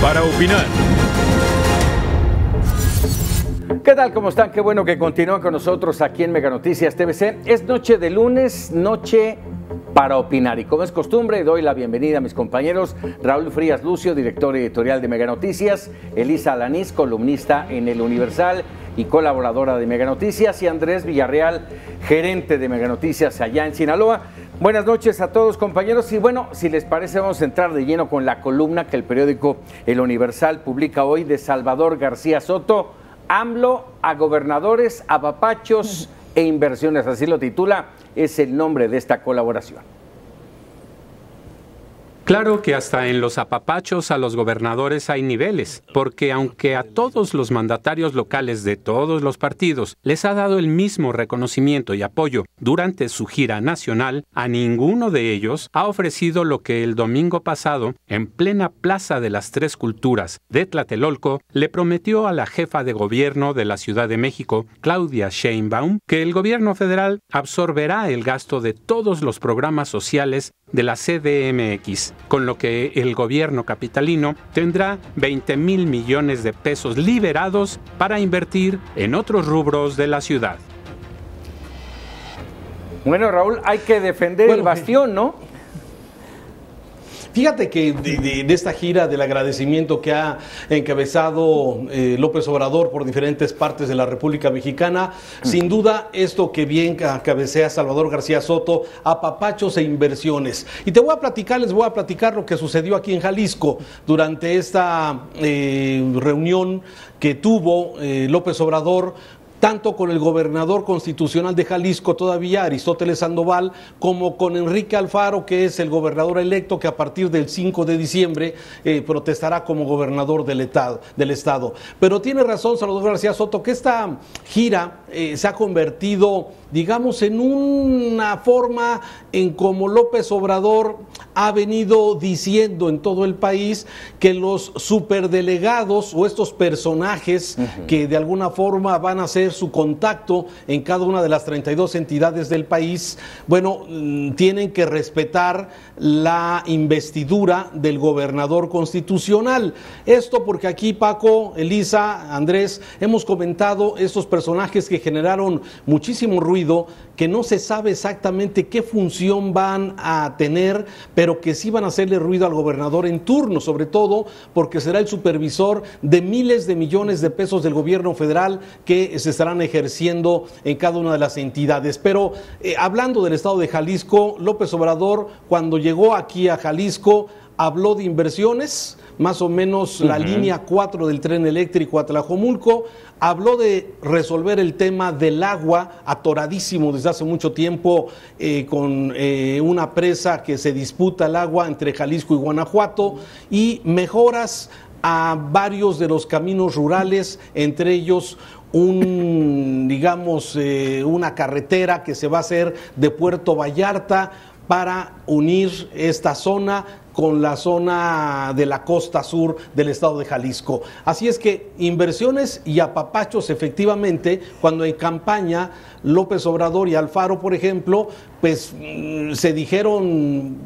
para opinar. ¿Qué tal? ¿Cómo están? Qué bueno que continúan con nosotros aquí en Mega Noticias TVC. Es noche de lunes, noche para opinar. Y como es costumbre, doy la bienvenida a mis compañeros Raúl Frías Lucio, director editorial de Mega Noticias, Elisa Alanís, columnista en El Universal y colaboradora de Mega Noticias, y Andrés Villarreal, gerente de Mega Noticias allá en Sinaloa. Buenas noches a todos, compañeros, y bueno, si les parece, vamos a entrar de lleno con la columna que el periódico El Universal publica hoy de Salvador García Soto, AMLO a gobernadores, apapachos e inversiones, así lo titula, es el nombre de esta colaboración. Claro que hasta en los apapachos a los gobernadores hay niveles, porque aunque a todos los mandatarios locales de todos los partidos les ha dado el mismo reconocimiento y apoyo durante su gira nacional, a ninguno de ellos ha ofrecido lo que el domingo pasado, en plena Plaza de las Tres Culturas de Tlatelolco, le prometió a la jefa de gobierno de la Ciudad de México, Claudia Sheinbaum, que el gobierno federal absorberá el gasto de todos los programas sociales de la CDMX, con lo que el gobierno capitalino tendrá 20,000 millones de pesos liberados para invertir en otros rubros de la ciudad. Bueno, Raúl, hay que defender el bastión, ¿no? Fíjate que de esta gira del agradecimiento que ha encabezado López Obrador por diferentes partes de la República Mexicana, sin duda esto que bien cabecea Salvador García Soto, apapachos e inversiones. Y les voy a platicar lo que sucedió aquí en Jalisco durante esta reunión que tuvo López Obrador, tanto con el gobernador constitucional de Jalisco todavía, Aristóteles Sandoval, como con Enrique Alfaro, que es el gobernador electo que a partir del 5 de diciembre protestará como gobernador del estado. Pero tiene razón Salvador García Soto que esta gira se ha convertido, digamos, en una forma en como López Obrador ha venido diciendo en todo el país que los superdelegados o estos personajes que de alguna forma van a hacer su contacto en cada una de las 32 entidades del país, bueno, tienen que respetar la investidura del gobernador constitucional. Esto porque aquí, Paco, Elisa, Andrés, hemos comentado estos personajes que generaron muchísimo ruido, que no se sabe exactamente qué función van a tener, pero que sí van a hacerle ruido al gobernador en turno, sobre todo porque será el supervisor de miles de millones de pesos del gobierno federal que se estarán ejerciendo en cada una de las entidades. Pero hablando del estado de Jalisco, López Obrador, cuando llegó aquí a Jalisco, habló de inversiones, más o menos la línea 4 del tren eléctrico a Tlajomulco, habló de resolver el tema del agua, atoradísimo desde hace mucho tiempo con una presa que se disputa el agua entre Jalisco y Guanajuato, y mejoras a varios de los caminos rurales, entre ellos una carretera que se va a hacer de Puerto Vallarta para unir esta zona con la zona de la costa sur del estado de Jalisco. Así es que inversiones y apapachos, efectivamente, cuando en campaña López Obrador y Alfaro, por ejemplo, pues se dijeron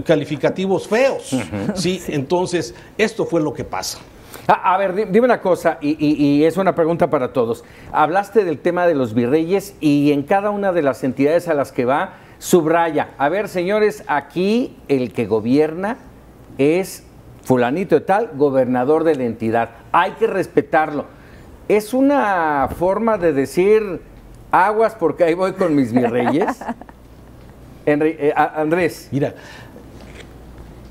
calificativos feos, ¿sí? Entonces, esto fue lo que pasa. A ver, dime una cosa, y es una pregunta para todos. Hablaste del tema de los virreyes y en cada una de las entidades a las que va, subraya. A ver, señores, aquí el que gobierna es fulanito de tal, gobernador de la entidad. Hay que respetarlo. ¿Es una forma de decir aguas porque ahí voy con mis virreyes? Andrés. Mira,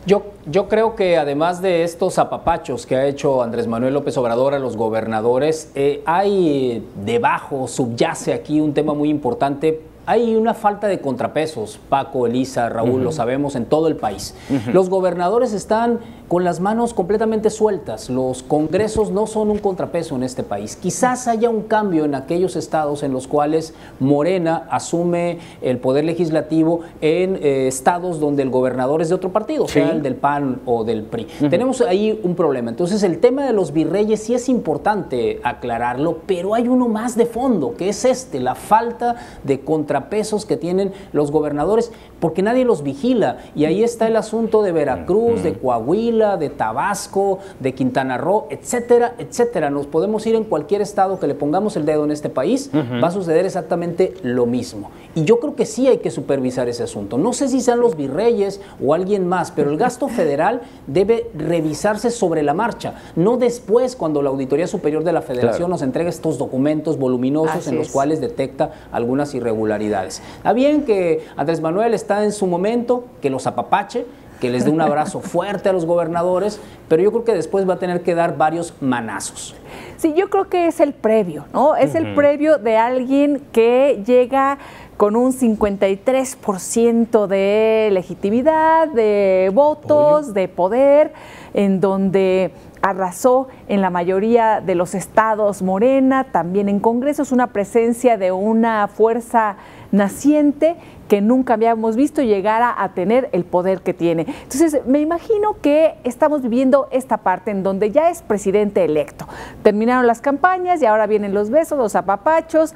Yo creo que además de estos apapachos que ha hecho Andrés Manuel López Obrador a los gobernadores, hay debajo, subyace aquí un tema muy importante. Hay una falta de contrapesos, Paco, Elisa, Raúl, lo sabemos en todo el país. Los gobernadores están con las manos completamente sueltas, los congresos no son un contrapeso en este país. Quizás haya un cambio en aquellos estados en los cuales Morena asume el poder legislativo en estados donde el gobernador es de otro partido, sea el del PAN o del PRI. Tenemos ahí un problema. Entonces el tema de los virreyes sí es importante aclararlo, pero hay uno más de fondo, que es la falta de contrapesos que tienen los gobernadores, porque nadie los vigila. Y ahí está el asunto de Veracruz, de Coahuila, Coahuila, de Tabasco, de Quintana Roo, etcétera, etcétera. Nos podemos ir en cualquier estado que le pongamos el dedo en este país, va a suceder exactamente lo mismo. Y yo creo que sí hay que supervisar ese asunto. No sé si sean los virreyes o alguien más, pero el gasto federal debe revisarse sobre la marcha, no después cuando la Auditoría Superior de la Federación nos entrega estos documentos voluminosos en los cuales detecta algunas irregularidades. Está bien que Andrés Manuel está en su momento, que los apapache, que les dé un abrazo fuerte a los gobernadores, pero yo creo que después va a tener que dar varios manazos. Sí, yo creo que es el previo, ¿no? Es el previo de alguien que llega con un 53% de legitimidad, de votos, de poder, en donde arrasó en la mayoría de los estados Morena, también en Congreso, es una presencia de una fuerza naciente que nunca habíamos visto llegar a tener el poder que tiene. Entonces, me imagino que estamos viviendo esta parte en donde ya es presidente electo. Terminaron las campañas y ahora vienen los besos, los apapachos,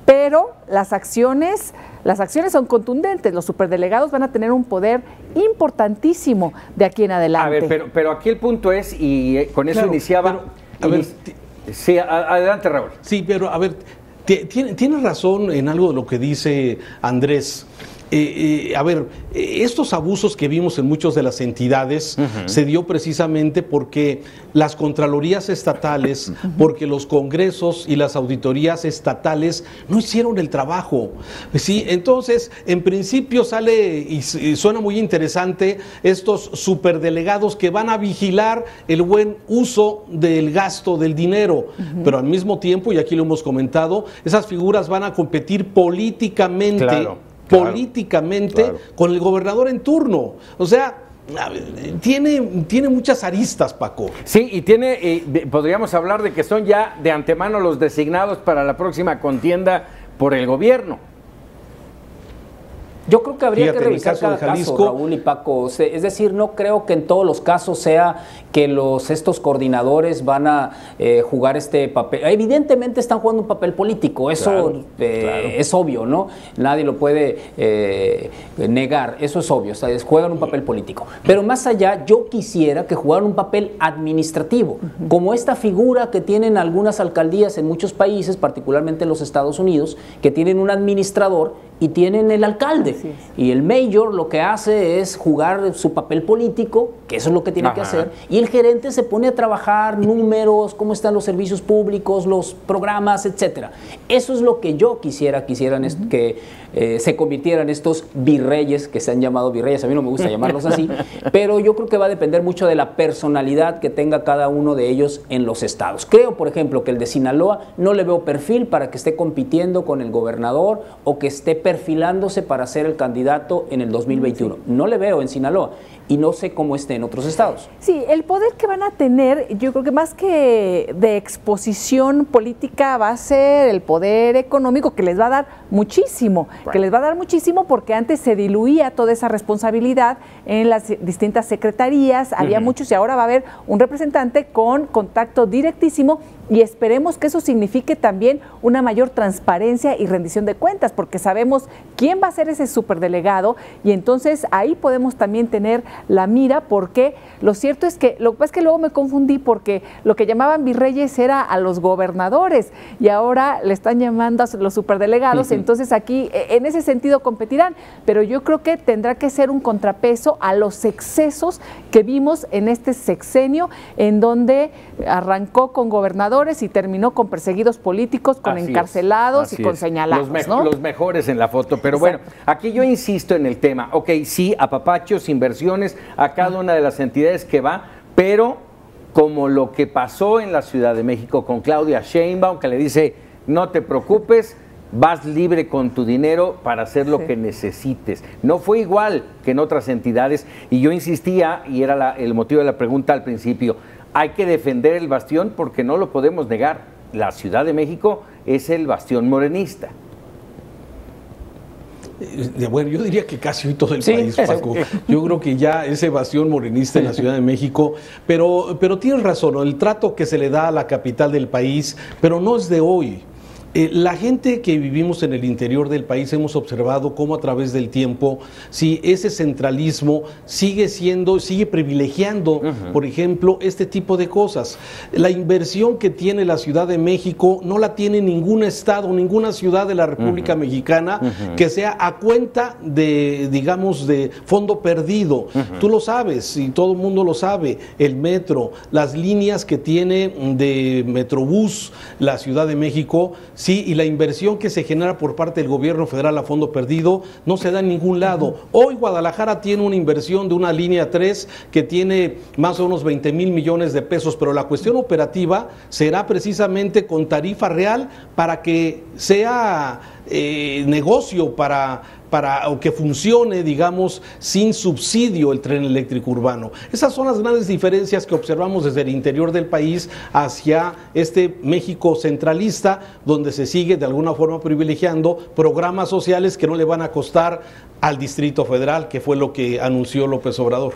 pero las acciones son contundentes. Los superdelegados van a tener un poder importantísimo de aquí en adelante. A ver, pero aquí el punto es, y con eso iniciaba... Sí, adelante, Raúl. Sí, pero a ver, tienes razón en algo de lo que dice Andrés. A ver, estos abusos que vimos en muchas de las entidades se dio precisamente porque las contralorías estatales, porque los congresos y las auditorías estatales no hicieron el trabajo, ¿sí? Entonces, en principio sale y suena muy interesante estos superdelegados que van a vigilar el buen uso del gasto del dinero, pero al mismo tiempo, y aquí lo hemos comentado, esas figuras van a competir políticamente con el gobernador en turno. O sea, tiene muchas aristas, Paco. Sí, y podríamos hablar de que son ya de antemano los designados para la próxima contienda por el gobierno. Yo creo que habría que revisar cada caso, Raúl y Paco. Es decir, no creo que en todos los casos sea que estos coordinadores van a jugar este papel. Evidentemente están jugando un papel político, eso es obvio, ¿no? Nadie lo puede negar, eso es obvio, juegan un papel político. Pero más allá, yo quisiera que jugaran un papel administrativo, como esta figura que tienen algunas alcaldías en muchos países, particularmente en los Estados Unidos, que tienen un administrador y tienen el alcalde. Y el mayor lo que hace es jugar su papel político, que eso es lo que tiene que hacer, y el gerente se pone a trabajar números, cómo están los servicios públicos, los programas, etcétera. Eso es lo que yo quisiera que se convirtieran estos virreyes, que se han llamado virreyes, a mí no me gusta llamarlos así, pero yo creo que va a depender mucho de la personalidad que tenga cada uno de ellos en los estados. Creo, por ejemplo, que el de Sinaloa no le veo perfil para que esté compitiendo con el gobernador o que esté perfilándose para ser el candidato en el 2021. No le veo en Sinaloa y no sé cómo esté en otros estados. Sí, el poder que van a tener, yo creo que más que de exposición política va a ser el poder económico, que les va a dar muchísimo, porque antes se diluía toda esa responsabilidad en las distintas secretarías, había muchos y ahora va a haber un representante con contacto directísimo y esperemos que eso signifique también una mayor transparencia y rendición de cuentas, porque sabemos quién va a ser ese superdelegado y entonces ahí podemos también tener la mira, porque lo cierto es que, lo que pasa es que luego me confundí porque lo que llamaban virreyes era a los gobernadores y ahora le están llamando a los superdelegados, entonces aquí en ese sentido competirán, pero yo creo que tendrá que ser un contrapeso a los excesos que vimos en este sexenio, en donde arrancó con gobernadores y terminó con perseguidos políticos, con encarcelados y con señalados. Los mejores en la foto, pero bueno, aquí yo insisto en el tema, sí, apapachos, inversiones a cada una de las entidades que va, pero como lo que pasó en la Ciudad de México con Claudia Sheinbaum, que le dice, no te preocupes, vas libre con tu dinero para hacer lo que necesites. No fue igual que en otras entidades, y yo insistía, y era el motivo de la pregunta al principio, hay que defender el bastión porque no lo podemos negar. La Ciudad de México es el bastión morenista. Bueno, yo diría que casi todo el país, Paco. Yo creo que ya ese bastión morenista en la Ciudad de México, pero tienes razón, el trato que se le da a la capital del país, pero no es de hoy. La gente que vivimos en el interior del país hemos observado cómo a través del tiempo, si ese centralismo sigue privilegiando, por ejemplo, este tipo de cosas. La inversión que tiene la Ciudad de México no la tiene ningún estado, ninguna ciudad de la República Mexicana que sea a cuenta de, digamos, de fondo perdido. Tú lo sabes y todo el mundo lo sabe, el metro, las líneas que tiene de Metrobús la Ciudad de México. Sí, y la inversión que se genera por parte del gobierno federal a fondo perdido no se da en ningún lado. Hoy Guadalajara tiene una inversión de una línea 3 que tiene más o menos 20,000 millones de pesos, pero la cuestión operativa será precisamente con tarifa real para que sea negocio o que funcione, digamos, sin subsidio el tren eléctrico urbano. Esas son las grandes diferencias que observamos desde el interior del país hacia este México centralista, donde se sigue de alguna forma privilegiando programas sociales que no le van a costar al Distrito Federal, que fue lo que anunció López Obrador.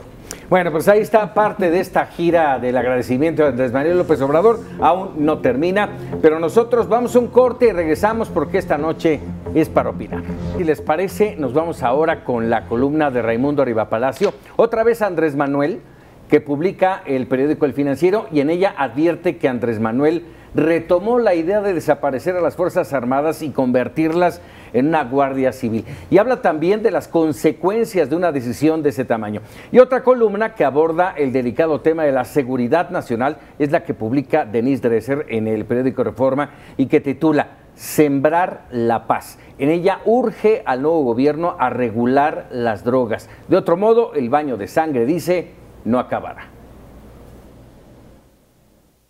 Bueno, pues ahí está parte de esta gira del agradecimiento de Andrés Manuel López Obrador. Aún no termina, pero nosotros vamos a un corte y regresamos porque esta noche es para opinar. Si les parece, nos vamos ahora con la columna de Raimundo Rivapalacio. Otra vez Andrés Manuel, que publica el periódico El Financiero, y en ella advierte que Andrés Manuel retomó la idea de desaparecer a las Fuerzas Armadas y convertirlas en una Guardia Civil. Y habla también de las consecuencias de una decisión de ese tamaño. Y otra columna que aborda el delicado tema de la seguridad nacional es la que publica Denise Dresser en el periódico Reforma y que titula Sembrar la paz. En ella urge al nuevo gobierno a regular las drogas. De otro modo, el baño de sangre, dice, no acabará.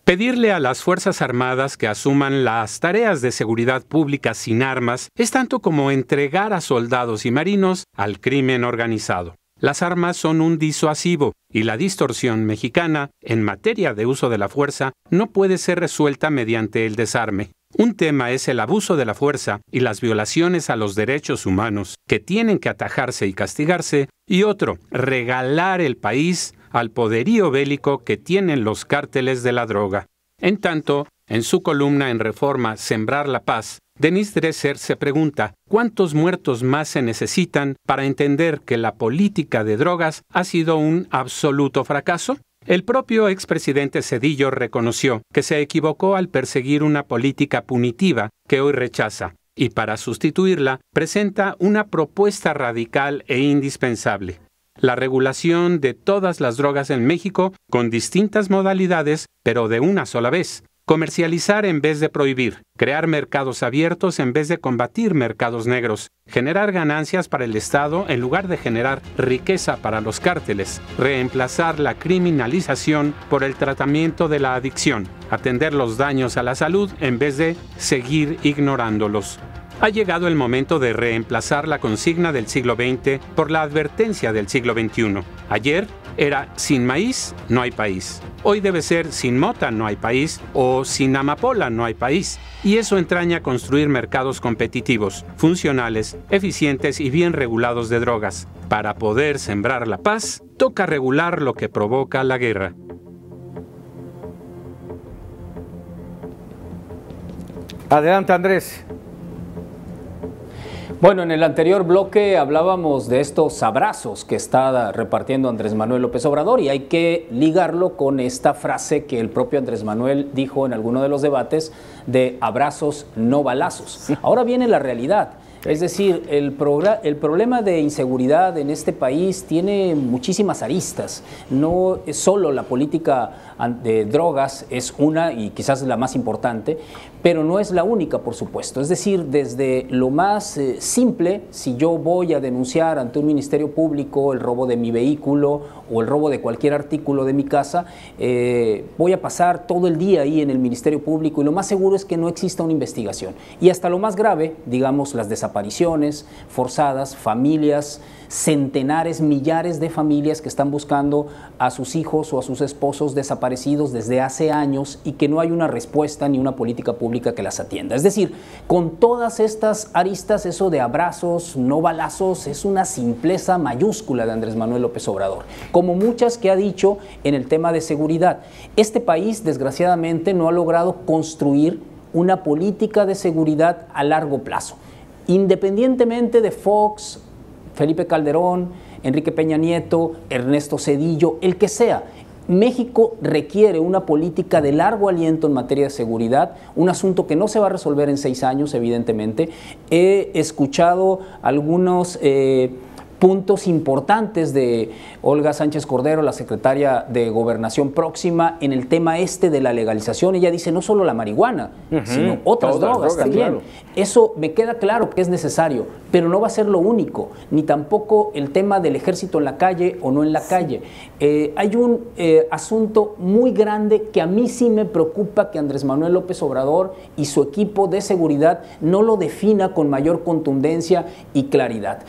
Pedirle a las Fuerzas Armadas que asuman las tareas de seguridad pública sin armas es tanto como entregar a soldados y marinos al crimen organizado. Las armas son un disuasivo y la distorsión mexicana en materia de uso de la fuerza no puede ser resuelta mediante el desarme. Un tema es el abuso de la fuerza y las violaciones a los derechos humanos, que tienen que atajarse y castigarse, y otro, regalar el país al poderío bélico que tienen los cárteles de la droga. En tanto, en su columna en Reforma Sembrar la Paz, Denise Dresser se pregunta ¿cuántos muertos más se necesitan para entender que la política de drogas ha sido un absoluto fracaso? El propio expresidente Zedillo reconoció que se equivocó al perseguir una política punitiva que hoy rechaza, y para sustituirla presenta una propuesta radical e indispensable: la regulación de todas las drogas en México con distintas modalidades, pero de una sola vez. Comercializar en vez de prohibir, crear mercados abiertos en vez de combatir mercados negros, generar ganancias para el Estado en lugar de generar riqueza para los cárteles, reemplazar la criminalización por el tratamiento de la adicción, atender los daños a la salud en vez de seguir ignorándolos. Ha llegado el momento de reemplazar la consigna del siglo XX por la advertencia del siglo XXI. Ayer era sin maíz no hay país. Hoy debe ser sin mota no hay país o sin amapola no hay país. Y eso entraña construir mercados competitivos, funcionales, eficientes y bien regulados de drogas. Para poder sembrar la paz, toca regular lo que provoca la guerra. Adelante, Andrés. Bueno, en el anterior bloque hablábamos de estos abrazos que está repartiendo Andrés Manuel López Obrador y hay que ligarlo con esta frase que el propio Andrés Manuel dijo en alguno de los debates de abrazos, no balazos. Ahora viene la realidad. Es decir, el problema de inseguridad en este país tiene muchísimas aristas. No es solo la política de drogas, es una y quizás la más importante, pero no es la única, por supuesto. Es decir, desde lo más simple, si yo voy a denunciar ante un ministerio público el robo de mi vehículo o el robo de cualquier artículo de mi casa, voy a pasar todo el día ahí en el ministerio público y lo más seguro es que no exista una investigación. Y hasta lo más grave, digamos, las desapariciones forzadas, familias, centenares, millares de familias que están buscando a sus hijos o a sus esposos desaparecidos desde hace años y que no hay una respuesta ni una política pública que las atienda. Es decir, con todas estas aristas, eso de abrazos, no balazos, es una simpleza mayúscula de Andrés Manuel López Obrador, como muchas que ha dicho en el tema de seguridad. Este país, desgraciadamente, no ha logrado construir una política de seguridad a largo plazo, independientemente de Fox, Felipe Calderón, Enrique Peña Nieto, Ernesto Zedillo, el que sea. México requiere una política de largo aliento en materia de seguridad, un asunto que no se va a resolver en 6 años, evidentemente. He escuchado algunos puntos importantes de Olga Sánchez Cordero, la secretaria de Gobernación próxima, en el tema de la legalización. Ella dice no solo la marihuana, sino otras drogas también. Claro. Eso me queda claro que es necesario, pero no va a ser lo único, ni tampoco el tema del ejército en la calle o no en la calle. Hay un asunto muy grande que a mí sí me preocupa que Andrés Manuel López Obrador y su equipo de seguridad no lo defina con mayor contundencia y claridad.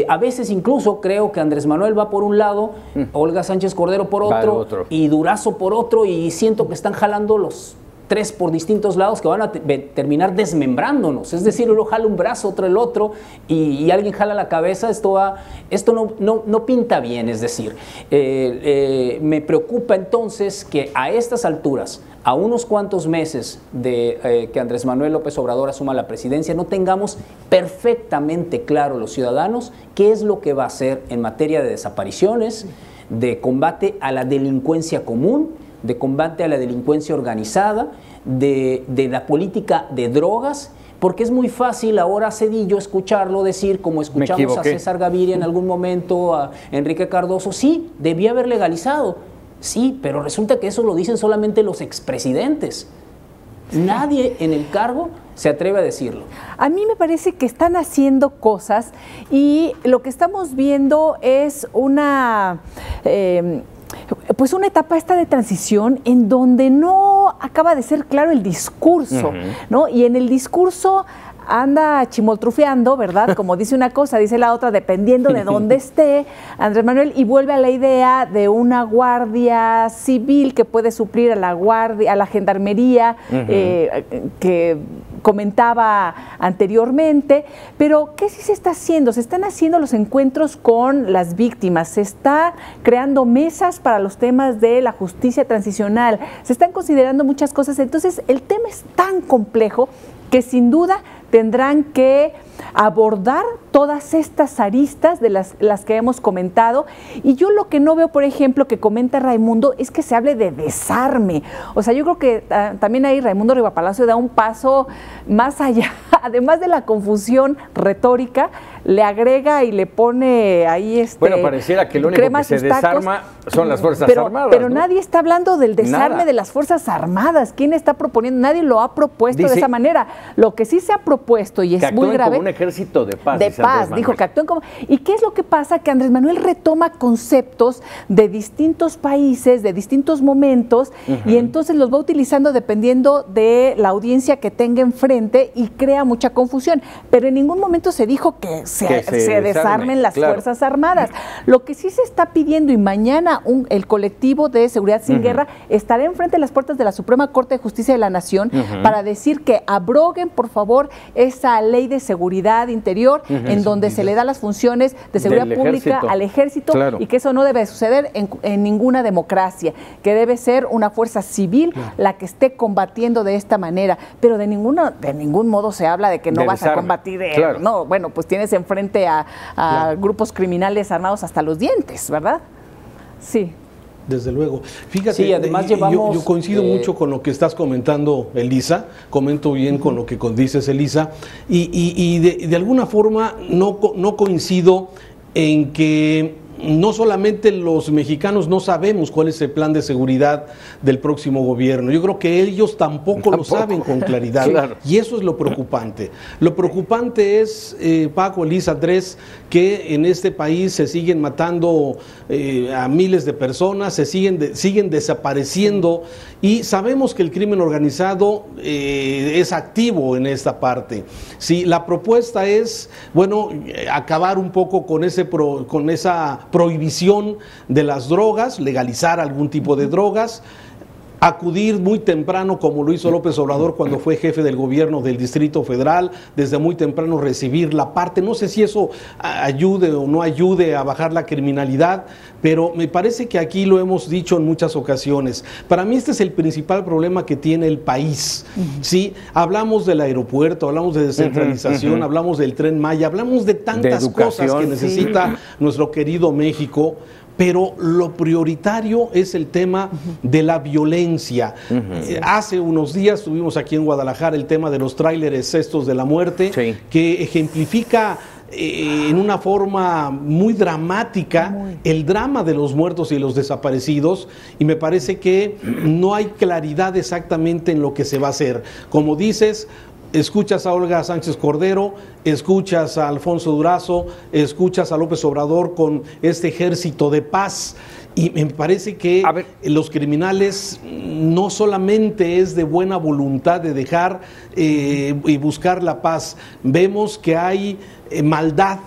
A veces incluso creo que Andrés Manuel va por un lado, Olga Sánchez Cordero por otro, y Durazo por otro, y siento que están jalando los 3 por distintos lados que van a terminar desmembrándonos. Es decir, uno jala un brazo, otro el otro, y alguien jala la cabeza. Esto no pinta bien. Es decir, me preocupa entonces que a estas alturas, a unos cuantos meses de que Andrés Manuel López Obrador asuma la presidencia, no tengamos perfectamente claro los ciudadanos qué es lo que va a hacer en materia de desapariciones, de combate a la delincuencia común, de combate a la delincuencia organizada, de la política de drogas, porque es muy fácil ahora a Zedillo escucharlo decir, como escuchamos a César Gaviria en algún momento, a Enrique Cardoso, sí, debía haber legalizado, sí, pero resulta que eso lo dicen solamente los expresidentes. Nadie en el cargo se atreve a decirlo. A mí me parece que están haciendo cosas y lo que estamos viendo es una etapa de transición en donde no acaba de ser claro el discurso, ¿no? Y en el discurso anda chimoltrufeando, ¿verdad? Como dice una cosa, dice la otra, dependiendo de dónde esté Andrés Manuel, y vuelve a la idea de una guardia civil que puede suplir a la gendarmería que comentaba anteriormente. Pero ¿qué sí se está haciendo? Se están haciendo los encuentros con las víctimas, se está creando mesas para los temas de la justicia transicional, se están considerando muchas cosas. Entonces el tema es tan complejo que sin duda tendrán que abordar todas estas aristas de las que hemos comentado. Y yo lo que no veo, por ejemplo, que comenta Raimundo, es que se hable de desarme. O sea, yo creo que también ahí Raimundo Rivapalacio da un paso más allá, además de la confusión retórica, le agrega y le pone ahí bueno, pareciera que lo único que se desarma son las Fuerzas Armadas. Pero ¿no? Nadie está hablando del desarme de las Fuerzas Armadas. ¿Quién está proponiendo? Nadie lo ha propuesto de esa manera. Lo que sí se ha propuesto, y es muy grave, como un ejército de paz. De paz, dijo que actúen como... ¿Y qué es lo que pasa? Que Andrés Manuel retoma conceptos de distintos países, de distintos momentos, y entonces los va utilizando dependiendo de la audiencia que tenga enfrente y crea mucha confusión. Pero en ningún momento se dijo que se desarmen las Fuerzas Armadas. Lo que sí se está pidiendo, y mañana el colectivo de Seguridad Sin Guerra estará enfrente de las puertas de la Suprema Corte de Justicia de la Nación para decir que abroguen, por favor, esa ley de seguridad interior en donde se le da las funciones de seguridad pública al ejército, y que eso no debe suceder en ninguna democracia, que debe ser una fuerza civil la que esté combatiendo de esta manera. Pero de ningún modo se habla de que no vas a combatir, no, bueno, pues tienes enfrente a grupos criminales armados hasta los dientes, ¿verdad? Sí. Desde luego. Fíjate, sí, además llevamos, yo coincido mucho con lo que estás comentando, Elisa, comento bien con lo que dices, Elisa, y de alguna forma no coincido en que no solamente los mexicanos no sabemos cuál es el plan de seguridad del próximo gobierno, yo creo que ellos tampoco lo saben con claridad, y eso es lo preocupante. Lo preocupante es, Paco, Elisa, Andrés, que en este país se siguen matando a miles de personas, se siguen desapareciendo, y sabemos que el crimen organizado es activo en esta parte. Si la propuesta es, bueno, acabar un poco con esa prohibición de las drogas, legalizar algún tipo de drogas, acudir muy temprano, como lo hizo López Obrador cuando fue jefe del gobierno del Distrito Federal, desde muy temprano recibir la parte. No sé si eso ayude o no ayude a bajar la criminalidad, pero me parece que aquí lo hemos dicho en muchas ocasiones. Para mí este es el principal problema que tiene el país. ¿Sí? Hablamos del aeropuerto, hablamos de descentralización, hablamos del Tren Maya, hablamos de tantas cosas que necesita nuestro querido México. Pero lo prioritario es el tema de la violencia. Hace unos días tuvimos aquí en Guadalajara el tema de los tráileres estos de la muerte, que ejemplifica en una forma muy dramática el drama de los muertos y los desaparecidos, y me parece que no hay claridad exactamente en lo que se va a hacer. Como dices, escuchas a Olga Sánchez Cordero, escuchas a Alfonso Durazo, escuchas a López Obrador con este ejército de paz, y me parece que los criminales no solamente es de buena voluntad de dejar y buscar la paz. Vemos que hay maldad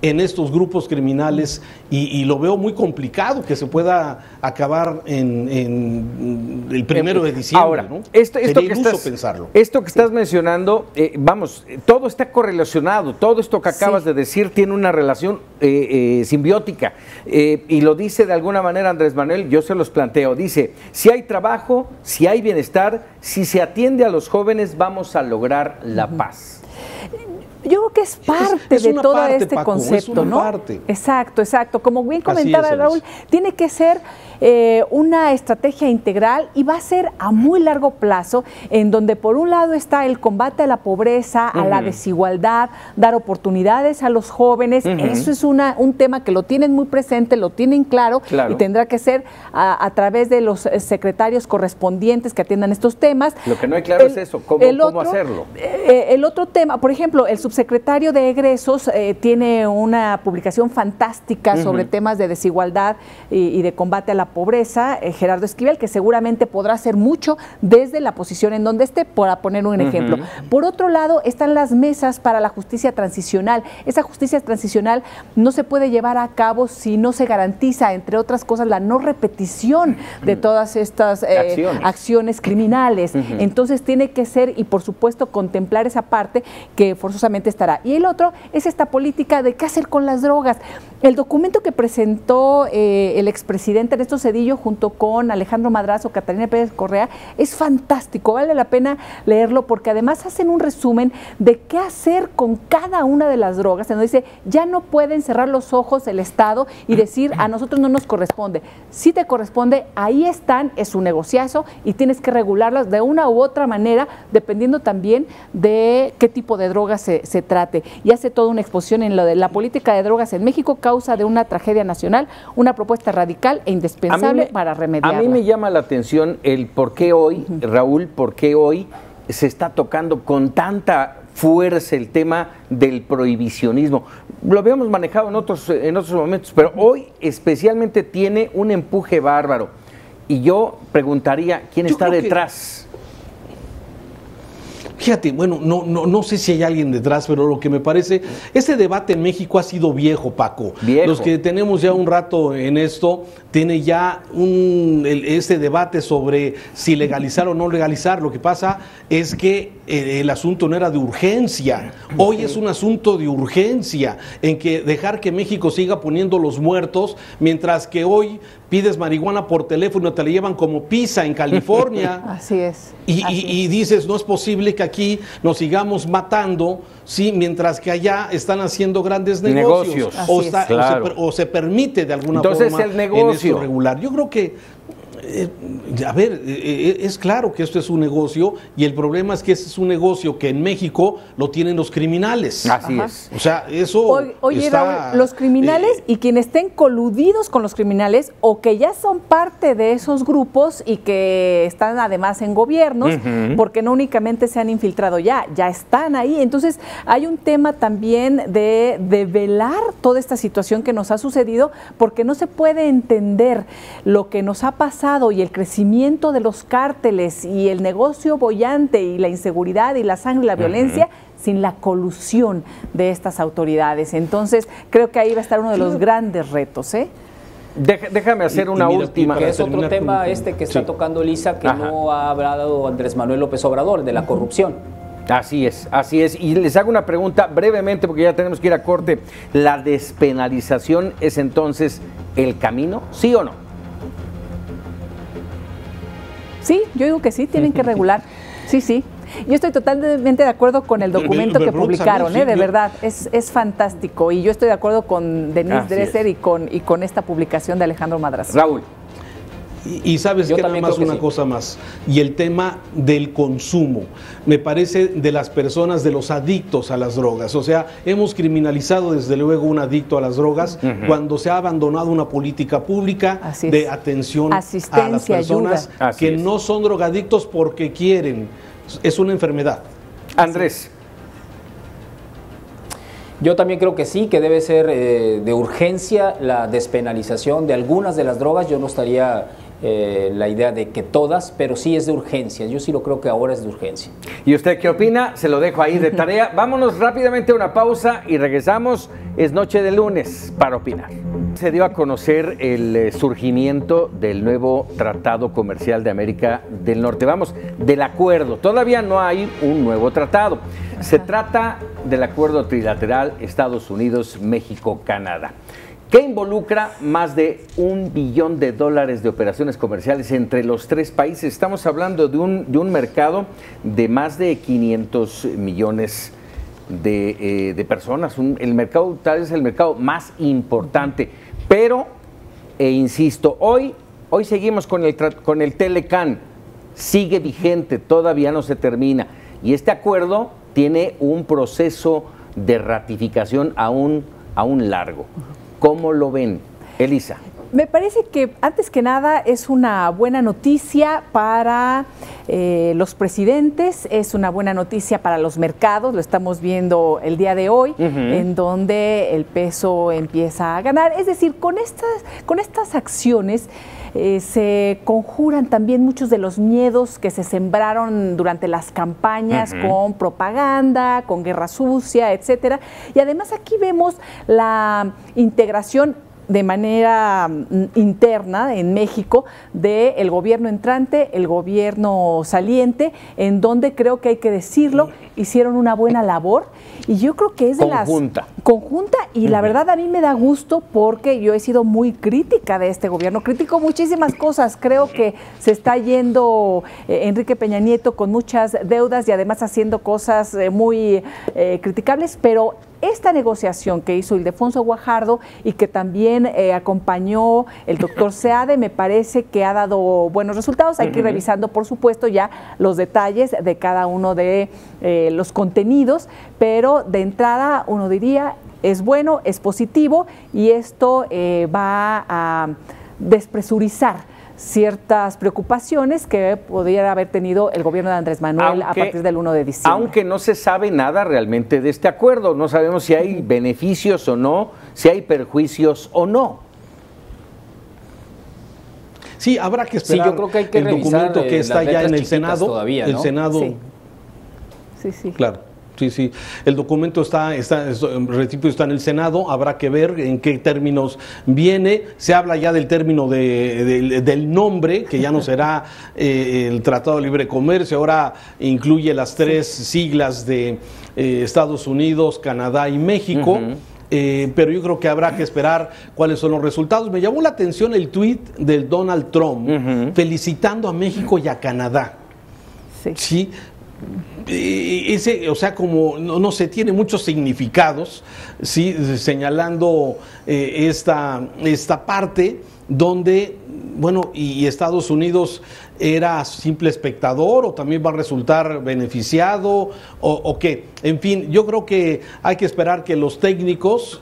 en estos grupos criminales, y lo veo muy complicado que se pueda acabar en el 1 de diciembre. Ahora, ¿no? esto que estás mencionando, todo está correlacionado, todo esto que acabas de decir tiene una relación simbiótica, y lo dice de alguna manera Andrés Manuel. Yo se los planteo, dice: si hay trabajo, si hay bienestar, si se atiende a los jóvenes, vamos a lograr la paz. Yo creo que es parte de todo este concepto, ¿no? Exacto. Como bien comentaba Raúl, tiene que ser una estrategia integral, y va a ser a muy largo plazo, en donde por un lado está el combate a la pobreza, a la desigualdad, dar oportunidades a los jóvenes. Eso es un tema que lo tienen muy presente, lo tienen claro. Y tendrá que ser a través de los secretarios correspondientes que atiendan estos temas. Lo que no hay claro es eso, ¿cómo hacerlo? El otro tema, por ejemplo, el subsecretario de Egresos tiene una publicación fantástica sobre temas de desigualdad y de combate a la pobreza, Gerardo Esquivel, que seguramente podrá hacer mucho desde la posición en donde esté, para poner un ejemplo. Por otro lado, están las mesas para la justicia transicional. Esa justicia transicional no se puede llevar a cabo si no se garantiza, entre otras cosas, la no repetición de todas estas acciones criminales. Entonces tiene que ser, y por supuesto contemplar esa parte que forzosamente estará. Y el otro es esta política de qué hacer con las drogas. El documento que presentó el expresidente Ernesto Zedillo junto con Alejandro Madrazo, Catalina Pérez Correa, es fantástico, vale la pena leerlo, porque además hacen un resumen de qué hacer con cada una de las drogas, en donde dice: ya no pueden cerrar los ojos el Estado y decir a nosotros no nos corresponde. Si te corresponde, ahí están, es un negociazo, y tienes que regularlas de una u otra manera, dependiendo también de qué tipo de drogas se trate. Y hace toda una exposición en lo de la política de drogas en México, causa de una tragedia nacional, una propuesta radical e indispensable para remediarla. A mí me llama la atención el por qué hoy, Raúl, por qué hoy se está tocando con tanta fuerza el tema del prohibicionismo. Lo habíamos manejado en otros momentos, pero hoy especialmente tiene un empuje bárbaro. Y yo preguntaría, ¿quién está detrás? Fíjate, bueno, no sé si hay alguien detrás, pero lo que me parece, este debate en México ha sido viejo, Paco. Los que tenemos ya un rato en esto, tiene ya este debate sobre si legalizar o no legalizar. Lo que pasa es que el asunto no era de urgencia. Hoy es un asunto de urgencia, en que dejar que México siga poniendo los muertos, mientras que hoy pides marihuana por teléfono y te la llevan como pizza en California. Así es. Y dices, no es posible que aquí nos sigamos matando, ¿sí? Mientras que allá están haciendo grandes negocios. O se permite de alguna forma el negocio. En esto regular. Yo creo que es claro que esto es un negocio, y el problema es que este es un negocio que en México lo tienen los criminales. Así es. O sea, eso Oye, Raúl, los criminales y quienes estén coludidos con los criminales, o que ya son parte de esos grupos y que están además en gobiernos, porque no únicamente se han infiltrado ya están ahí. Entonces hay un tema también de velar toda esta situación que nos ha sucedido, porque no se puede entender lo que nos ha pasado y el crecimiento de los cárteles y el negocio boyante y la inseguridad y la sangre y la violencia sin la colusión de estas autoridades. Entonces creo que ahí va a estar uno de los grandes retos, Déjame hacer una última. Que es otro tema que está tocando Elisa, que no ha hablado Andrés Manuel López Obrador, de la corrupción. Así es. Y les hago una pregunta brevemente, porque ya tenemos que ir a corte. ¿La despenalización es entonces el camino? ¿Sí o no? Sí, yo digo que sí, tienen que regular. Sí. Yo estoy totalmente de acuerdo con el documento que publicaron, de verdad, es fantástico. Y yo estoy de acuerdo con Denise Dresser y con esta publicación de Alejandro Madrazo. Raúl. Y sabes que nada más una cosa más, y el tema del consumo, me parece de las personas, de los adictos a las drogas. O sea, hemos criminalizado desde luego un adicto a las drogas cuando se ha abandonado una política pública de atención a las personas que no son drogadictos porque quieren. Es una enfermedad. Andrés. Yo también creo que sí, que debe ser de urgencia la despenalización de algunas de las drogas. Yo no estaría la idea de que todas, pero sí es de urgencia. Yo sí lo creo que ahora es de urgencia. ¿Y usted qué opina? Se lo dejo ahí de tarea. Vámonos rápidamente a una pausa y regresamos. Es noche de lunes para opinar. Se dio a conocer el surgimiento del nuevo Tratado Comercial de América del Norte. Vamos, del acuerdo. Todavía no hay un nuevo tratado. Se trata del acuerdo trilateral Estados Unidos, México, Canadá, que involucra más de $1 billón de operaciones comerciales entre los tres países. Estamos hablando de un mercado de más de 500 millones de personas. El mercado tal vez es el mercado más importante. Pero, insisto, hoy seguimos con el Telecan. Sigue vigente, todavía no se termina. Y este acuerdo tiene un proceso de ratificación aún largo. ¿Cómo lo ven, Elisa? Me parece que antes que nada es una buena noticia para los presidentes, es una buena noticia para los mercados, lo estamos viendo el día de hoy, en donde el peso empieza a ganar. Es decir, con estas acciones se conjuran también muchos de los miedos que se sembraron durante las campañas con propaganda, con guerra sucia, etcétera. Y además aquí vemos la integración de manera interna en México del gobierno entrante, el gobierno saliente, en donde creo que hay que decirlo, hicieron una buena labor y yo creo que es de conjunta y la verdad a mí me da gusto porque yo he sido muy crítica de este gobierno, critico muchísimas cosas, creo que se está yendo Enrique Peña Nieto con muchas deudas y además haciendo cosas muy criticables, pero esta negociación que hizo Ildefonso Guajardo y que también acompañó el doctor Seade, me parece que ha dado buenos resultados. Hay que ir revisando, por supuesto, ya los detalles de cada uno de los contenidos, pero de entrada uno diría, es bueno, es positivo y esto va a despresurizar ciertas preocupaciones que pudiera haber tenido el gobierno de Andrés Manuel a partir del 1 de diciembre. Aunque no se sabe nada realmente de este acuerdo, no sabemos si hay beneficios o no, si hay perjuicios o no. Sí, habrá que esperar. Sí, yo creo que hay que el documento que está ya en el Senado. Todavía, ¿no? El Senado. Sí. Claro. Sí. El documento está en el Senado, habrá que ver en qué términos viene. Se habla ya del término del nombre, que ya no será el Tratado de Libre Comercio, ahora incluye las tres siglas de Estados Unidos, Canadá y México. Pero yo creo que habrá que esperar cuáles son los resultados. Me llamó la atención el tuit del Donald Trump felicitando a México y a Canadá. Sí. O sea, como no sé, tiene muchos significados, sí, señalando esta parte donde, bueno, y Estados Unidos era simple espectador o también va a resultar beneficiado o qué. En fin, yo creo que hay que esperar que los técnicos,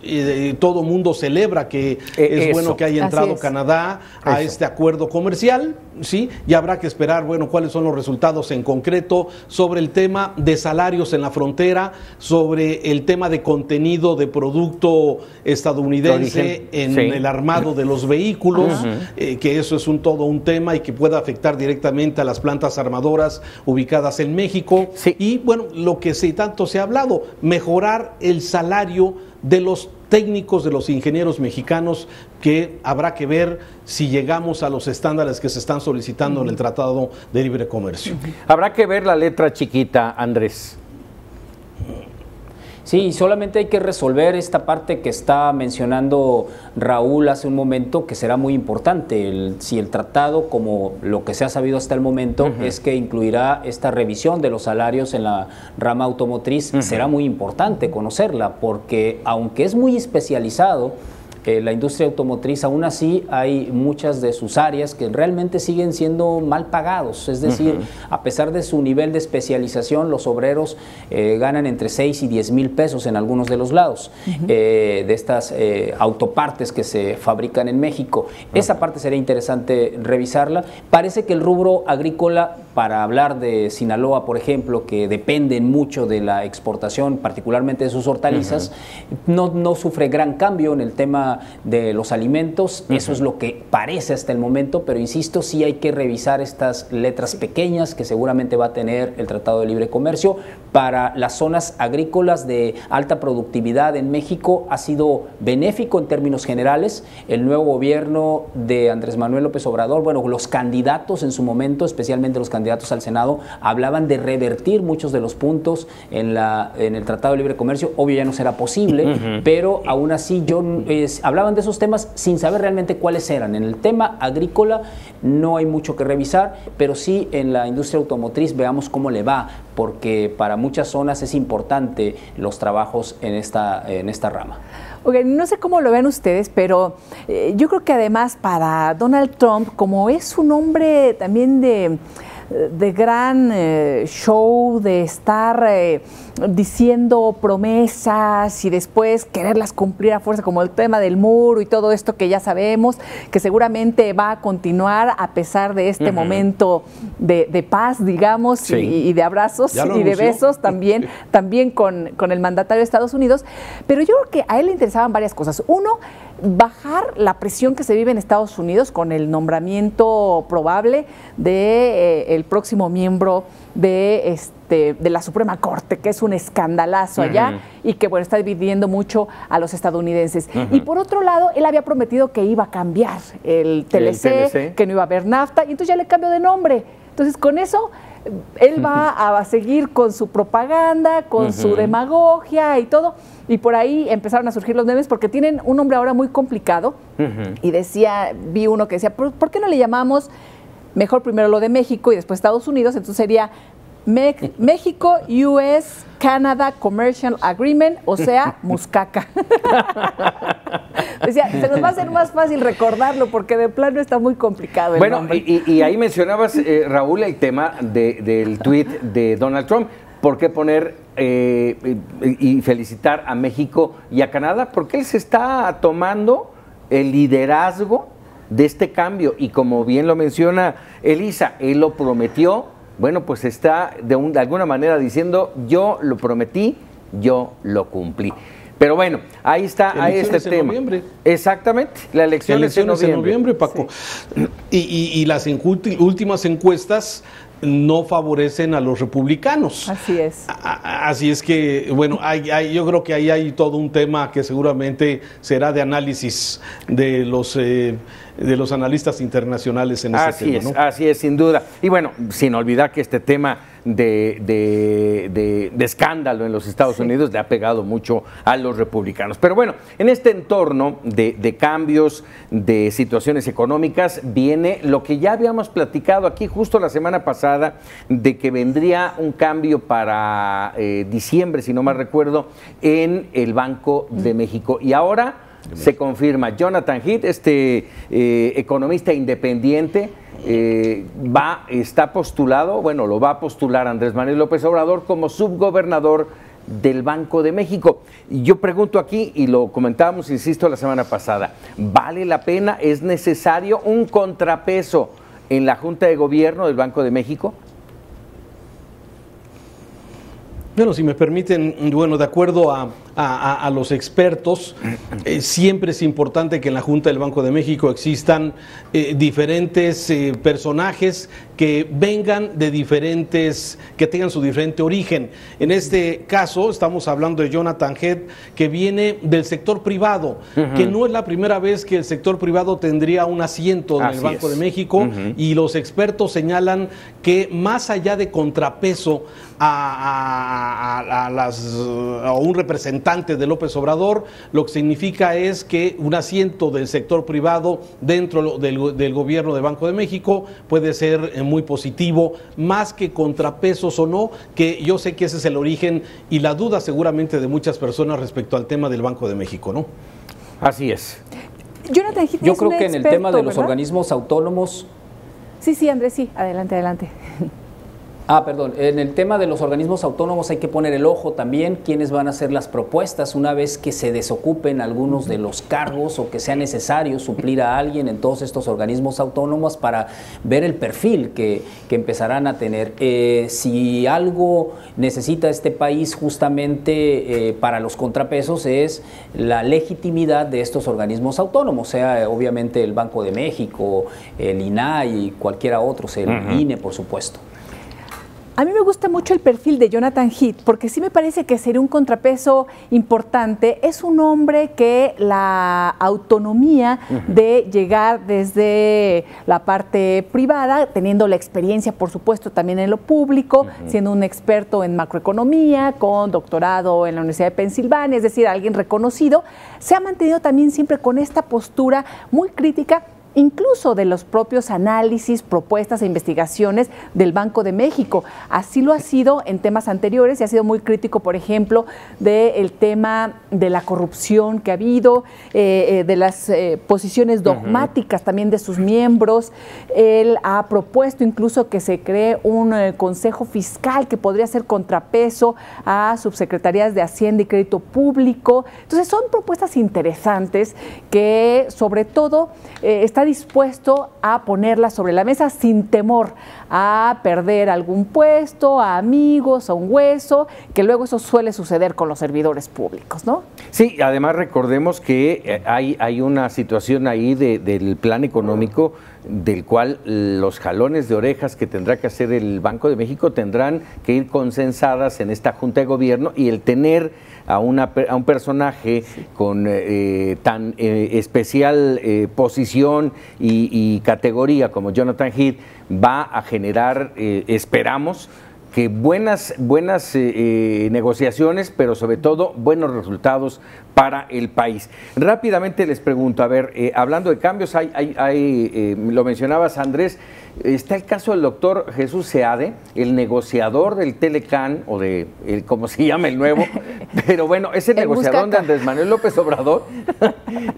todo mundo celebra que es bueno que haya entrado Canadá a este acuerdo comercial, ¿sí? Y habrá que esperar, bueno, cuáles son los resultados en concreto sobre el tema de salarios en la frontera, sobre el tema de contenido de producto estadounidense en el armado de los vehículos, que eso es todo un tema y que puede afectar directamente a las plantas armadoras ubicadas en México. Y bueno, lo que tanto se ha hablado, mejorar el salario de los técnicos, de los ingenieros mexicanos, que habrá que ver si llegamos a los estándares que se están solicitando en el Tratado de Libre Comercio. Habrá que ver la letra chiquita, Andrés. Sí, solamente hay que resolver esta parte que está mencionando Raúl hace un momento, que será muy importante. Si el tratado, como lo que se ha sabido hasta el momento, es que incluirá esta revisión de los salarios en la rama automotriz, será muy importante conocerla, porque aunque es muy especializado, la industria automotriz, aún así hay muchas de sus áreas que realmente siguen siendo mal pagados, es decir, a pesar de su nivel de especialización, los obreros ganan entre 6 y 10 mil pesos en algunos de los lados de estas autopartes que se fabrican en México. Esa parte sería interesante revisarla. Parece que el rubro agrícola, para hablar de Sinaloa, por ejemplo, que dependen mucho de la exportación, particularmente de sus hortalizas, no sufre gran cambio en el tema de los alimentos. Eso es lo que parece hasta el momento, pero insisto, sí hay que revisar estas letras pequeñas que seguramente va a tener el Tratado de Libre Comercio. Para las zonas agrícolas de alta productividad en México ha sido benéfico en términos generales. El nuevo gobierno de Andrés Manuel López Obrador, bueno, los candidatos en su momento, especialmente los candidatos al Senado, hablaban de revertir muchos de los puntos en el Tratado de Libre Comercio. Obvio ya no será posible, pero aún así hablaban de esos temas sin saber realmente cuáles eran. En el tema agrícola no hay mucho que revisar, pero sí en la industria automotriz veamos cómo le va, porque para muchas zonas es importante los trabajos en esta rama. Oigan, no sé cómo lo ven ustedes, pero yo creo que además para Donald Trump, como es un hombre también de gran show, de estar diciendo promesas y después quererlas cumplir a fuerza, como el tema del muro y todo esto que ya sabemos, que seguramente va a continuar a pesar de este momento de paz, digamos, y de abrazos y de besos también con el mandatario de Estados Unidos. Pero yo creo que a él le interesaban varias cosas. Uno, bajar la presión que se vive en Estados Unidos con el probable de el próximo miembro de la Suprema Corte, que es un escandalazo allá y que, bueno, está dividiendo mucho a los estadounidenses. Y por otro lado, él había prometido que iba a cambiar el TLC, que no iba a haber NAFTA, y entonces ya le cambió de nombre. Entonces, con eso, él va a seguir con su propaganda, con su demagogia y todo. Y por ahí empezaron a surgir los memes porque tienen un nombre ahora muy complicado. Y vi uno que decía, ¿por qué no le llamamos mejor primero lo de México y después Estados Unidos? Entonces sería México, US, Canada Commercial Agreement, o sea, Muscaca. Decía, se nos va a hacer más fácil recordarlo porque de plano está muy complicado el nombre. Y ahí mencionabas, Raúl, el tema del tuit de Donald Trump. ¿Por qué poner y felicitar a México y a Canadá? Porque él se está tomando el liderazgo de este cambio y, como bien lo menciona Elisa, él lo prometió. Bueno, pues está de alguna manera diciendo, yo lo prometí, yo lo cumplí. Pero bueno, ahí está, ahí este tema. Noviembre. Exactamente, la elección es en noviembre, Paco. Sí. Y las últimas encuestas no favorecen a los republicanos. Así es. Así es que, bueno, yo creo que ahí hay todo un tema que seguramente será de análisis de los analistas internacionales en este tema, ¿no? Así es, sin duda. Y bueno, sin olvidar que este tema de escándalo en los Estados Unidos le ha pegado mucho a los republicanos. Pero bueno, en este entorno de cambios, de situaciones económicas, viene lo que ya habíamos platicado aquí justo la semana pasada, de que vendría un cambio para diciembre, si no mal recuerdo, en el Banco de México. Y ahora se confirma, Jonathan Heath, economista independiente, está postulado, bueno, lo va a postular Andrés Manuel López Obrador como subgobernador del Banco de México. Y yo pregunto aquí, y lo comentábamos, insisto, la semana pasada, ¿vale la pena? ¿Es necesario un contrapeso en la Junta de Gobierno del Banco de México? Bueno, si me permiten, bueno, de acuerdo a a los expertos. Siempre es importante que en la Junta del Banco de México existan diferentes personajes que vengan de diferentes, que tengan su diferente origen. En este caso estamos hablando de Jonathan Heath, que viene del sector privado, que no es la primera vez que el sector privado tendría un asiento en el Banco de México, y los expertos señalan que más allá de contrapeso a un representante de López Obrador, lo que significa es que un asiento del sector privado dentro del gobierno de Banco de México puede ser muy positivo, más que contrapesos o no, que yo sé que ese es el origen y la duda seguramente de muchas personas respecto al tema del Banco de México, ¿no? Así es. Jonathan Heath Yo es creo un que en el experto, tema de los ¿verdad? organismos autónomos... Sí, Andrés, sí, adelante. Perdón, en el tema de los organismos autónomos hay que poner el ojo también quiénes van a hacer las propuestas una vez que se desocupen algunos de los cargos o que sea necesario suplir a alguien en todos estos organismos autónomos para ver el perfil que empezarán a tener. Si algo necesita este país justamente para los contrapesos es la legitimidad de estos organismos autónomos, sea obviamente el Banco de México, el INAI y cualquiera otro, el INE por supuesto. A mí me gusta mucho el perfil de Jonathan Heath porque sí me parece que sería un contrapeso importante. Es un hombre que la autonomía de llegar desde la parte privada, teniendo la experiencia, por supuesto, también en lo público, siendo un experto en macroeconomía, con doctorado en la Universidad de Pensilvania, es decir, alguien reconocido, se ha mantenido también siempre con esta postura muy crítica, incluso de los propios análisis, propuestas e investigaciones del Banco de México. Así lo ha sido en temas anteriores y ha sido muy crítico, por ejemplo, del tema de la corrupción que ha habido, de las posiciones dogmáticas también de sus miembros. Él ha propuesto incluso que se cree un consejo fiscal que podría ser contrapeso a subsecretarías de Hacienda y Crédito Público. Entonces son propuestas interesantes que sobre todo está dispuesto a ponerlas sobre la mesa sin temor a perder algún puesto, a amigos, a un hueso, que luego eso suele suceder con los servidores públicos, ¿no? Sí, además recordemos que hay una situación ahí del plan económico del cual los jalones de orejas que tendrá que hacer el Banco de México tendrán que ir consensadas en esta Junta de Gobierno, y el tener a un personaje con tan especial posición y categoría como Jonathan Heath va a generar, esperamos, que buenas negociaciones, pero sobre todo buenos resultados para el país. Rápidamente les pregunto, a ver, hablando de cambios, lo mencionabas, Andrés, está el caso del doctor Jesús Seade, el negociador del Telecán, o de, como se llama el nuevo, pero bueno, es el negociador de Andrés Manuel López Obrador,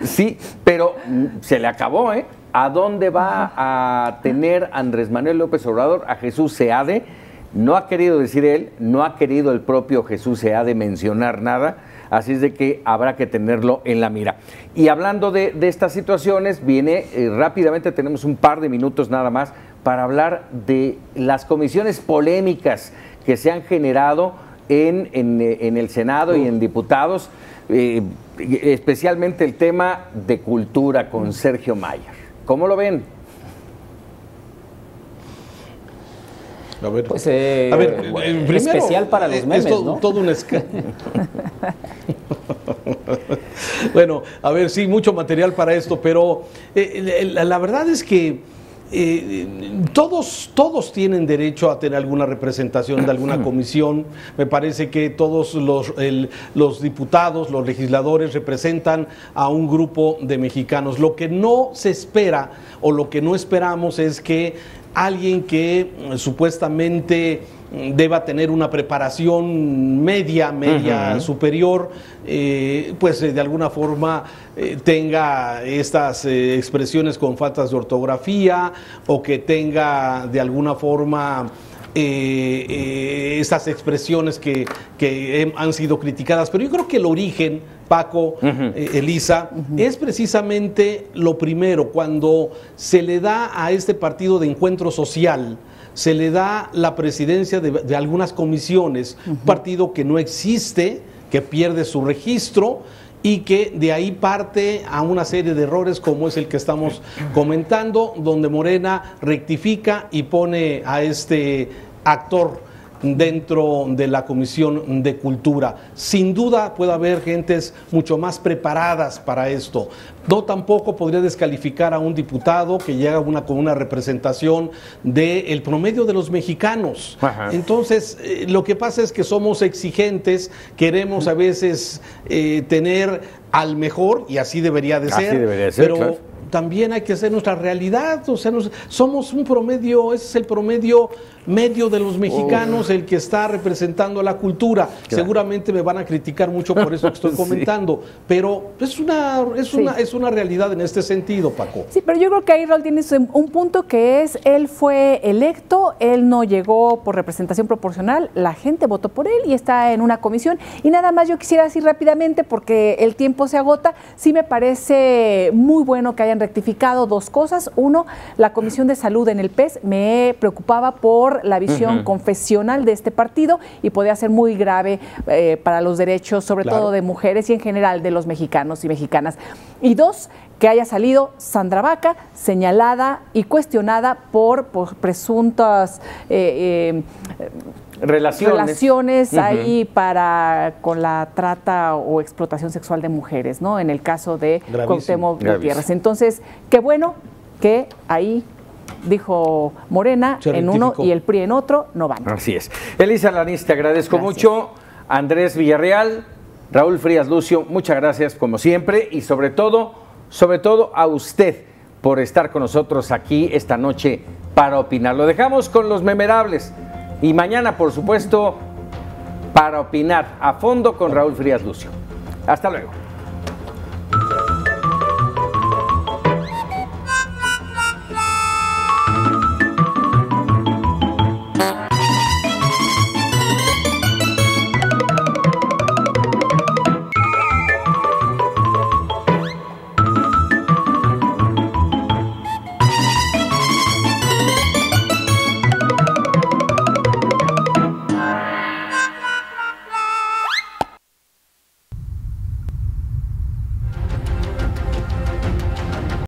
sí, pero se le acabó, ¿eh? ¿A dónde va a tener Andrés Manuel López Obrador a Jesús Seade? No ha querido decir él, no ha querido el propio Jesús Seade mencionar nada, así es de que habrá que tenerlo en la mira. Y hablando de estas situaciones, viene rápidamente, tenemos un par de minutos nada más para hablar de las comisiones polémicas que se han generado en el Senado y en diputados, especialmente el tema de cultura con Sergio Mayer. ¿Cómo lo ven? A ver, primero, especial para los memes, ¿no? Todo un Bueno, a ver, sí, mucho material para esto, pero la verdad es que todos tienen derecho a tener alguna representación de alguna comisión. Me parece que todos los diputados, los legisladores representan a un grupo de mexicanos. Lo que no se espera o lo que no esperamos es que alguien que supuestamente deba tener una preparación media superior, pues de alguna forma tenga estas expresiones con faltas de ortografía, o que tenga de alguna forma estas expresiones que han sido criticadas. Pero yo creo que el origen, Paco, Elisa, es precisamente lo primero, cuando se le da a este partido de Encuentro Social, se le da la presidencia de algunas comisiones, un partido que no existe, que pierde su registro y que de ahí parte a una serie de errores como es el que estamos comentando, donde Morena rectifica y pone a este actor dentro de la Comisión de Cultura. Sin duda puede haber gentes mucho más preparadas para esto. No tampoco podría descalificar a un diputado que llega con una representación del promedio de los mexicanos. Ajá. Entonces, lo que pasa es que somos exigentes, queremos a veces tener al mejor, y así debería de ser, pero claro, también hay que hacer nuestra realidad. O sea, somos un promedio, ese es el promedio medio de los mexicanos, el que está representando la cultura. Claro. Seguramente me van a criticar mucho por eso que estoy comentando, sí, pero es una realidad en este sentido, Paco. Sí, pero yo creo que ahí, Raúl, tienes un punto que es, él fue electo, él no llegó por representación proporcional, la gente votó por él y está en una comisión. Y nada más yo quisiera decir rápidamente, porque el tiempo se agota, sí me parece muy bueno que hayan rectificado dos cosas. Uno, la Comisión de Salud en el PES me preocupaba por la visión confesional de este partido y podía ser muy grave para los derechos, sobre todo de mujeres y en general de los mexicanos y mexicanas. Y dos, que haya salido Sandra Vaca señalada y cuestionada por presuntas relaciones ahí con la trata o explotación sexual de mujeres, ¿no? En el caso de Cuauhtémoc Gutiérrez. Entonces, qué bueno que ahí dijo Morena en uno y el PRI en otro, no van. Así es. Elisa Lanís, te agradezco mucho. Andrés Villarreal, Raúl Frías Lucio, muchas gracias como siempre y sobre todo a usted por estar con nosotros aquí esta noche para opinar. Lo dejamos con los memerables y mañana, por supuesto, para opinar a fondo con Raúl Frías Lucio. Hasta luego.